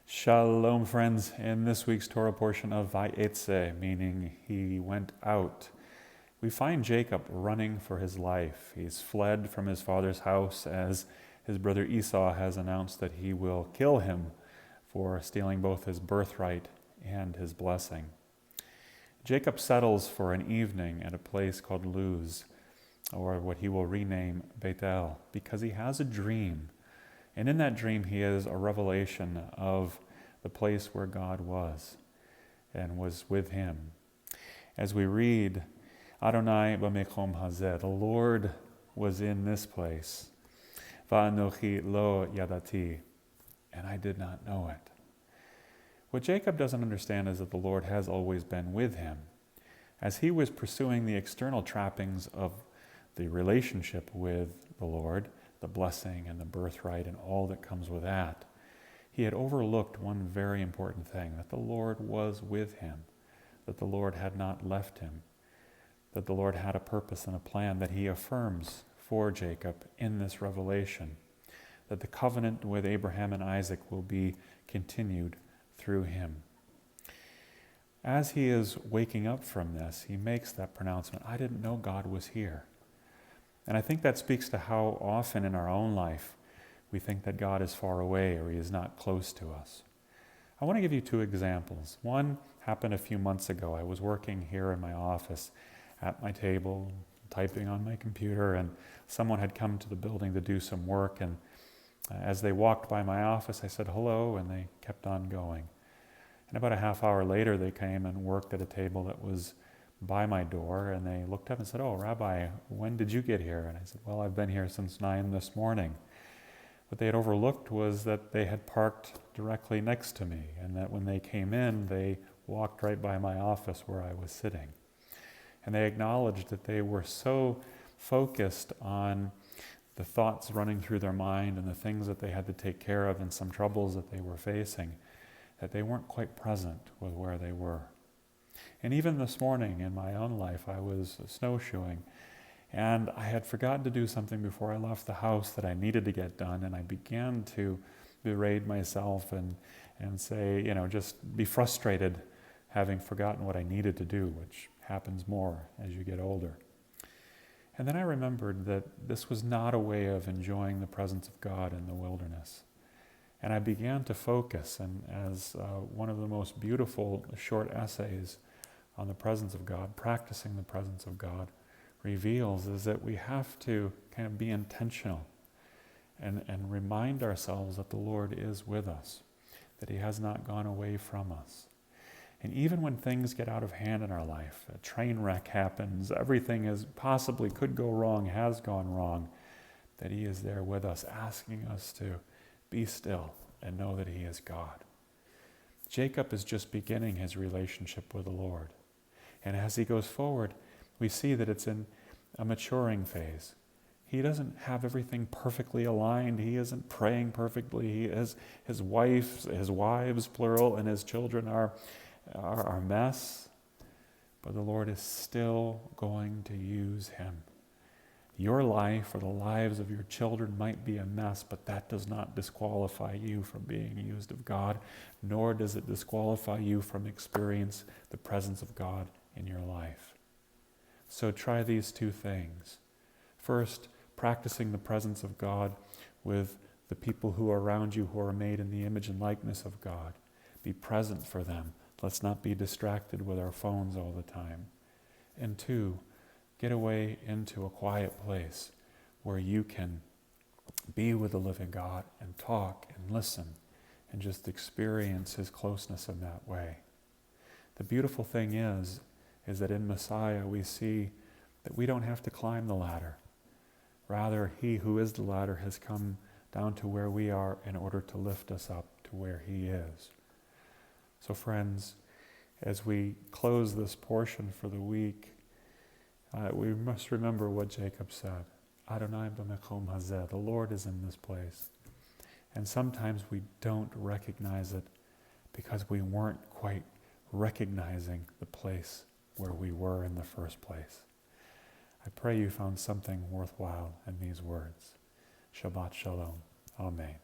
Shalom, friends. In this week's Torah portion of Vayetze, meaning he went out, we find Jacob running for his life. He's fled from his father's house as his brother Esau has announced that he will kill him for stealing both his birthright and his blessing. Jacob settles for an evening at a place called Luz, or what he will rename Bethel, because he has a dream. And in that dream, he has a revelation of the place where God was and was with him. As we read, Adonai b'mekom hazeh, the Lord was in this place. Va'anochi lo yadati, and I did not know it. What Jacob doesn't understand is that the Lord has always been with him. As he was pursuing the external trappings of the relationship with the Lord, the blessing and the birthright and all that comes with that, he had overlooked one very important thing, that the Lord was with him, that the Lord had not left him, that the Lord had a purpose and a plan that he affirms for Jacob in this revelation, that the covenant with Abraham and Isaac will be continued through him. As he is waking up from this, he makes that pronouncement, I didn't know God was here. And I think that speaks to how often in our own life we think that God is far away or he is not close to us. I want to give you two examples. One happened a few months ago. I was working here in my office at my table, typing on my computer, and someone had come to the building to do some work. And as they walked by my office, I said hello, and they kept on going. And about a half hour later, they came and worked at a table that was by my door, and they looked up and said, oh, Rabbi, when did you get here? And I said, well, I've been here since 9 this morning. What they had overlooked was that they had parked directly next to me, and that when they came in, they walked right by my office where I was sitting. And they acknowledged that they were so focused on the thoughts running through their mind and the things that they had to take care of and some troubles that they were facing, that they weren't quite present with where they were. And even this morning in my own life, I was snowshoeing, and I had forgotten to do something before I left the house that I needed to get done, and I began to berate myself and say, just be frustrated having forgotten what I needed to do, which happens more as you get older. And then I remembered that this was not a way of enjoying the presence of God in the wilderness. And I began to focus, and as one of the most beautiful short essays on the presence of God, practicing the presence of God, reveals, is that we have to kind of be intentional and remind ourselves that the Lord is with us, that he has not gone away from us. And even when things get out of hand in our life, a train wreck happens, everything is possibly could go wrong, has gone wrong, that he is there with us, asking us to be still and know that he is God. Jacob is just beginning his relationship with the Lord. And as he goes forward, we see that it's in a maturing phase. He doesn't have everything perfectly aligned. He isn't praying perfectly. He is his wives, plural, and his children are a mess. But the Lord is still going to use him. Your life or the lives of your children might be a mess, but that does not disqualify you from being used of God, nor does it disqualify you from experience the presence of God in your life. So try these two things. First, practicing the presence of God with the people who are around you who are made in the image and likeness of God. Be present for them. Let's not be distracted with our phones all the time. And two, get away into a quiet place where you can be with the living God and talk and listen and just experience his closeness in that way. The beautiful thing is that in Messiah we see that we don't have to climb the ladder. Rather, he who is the ladder has come down to where we are in order to lift us up to where he is. So friends, as we close this portion for the week, we must remember what Jacob said. Adonai b'mekom hazeh, the Lord is in this place. And sometimes we don't recognize it because we weren't quite recognizing the place where we were in the first place. I pray you found something worthwhile in these words. Shabbat Shalom. Amen.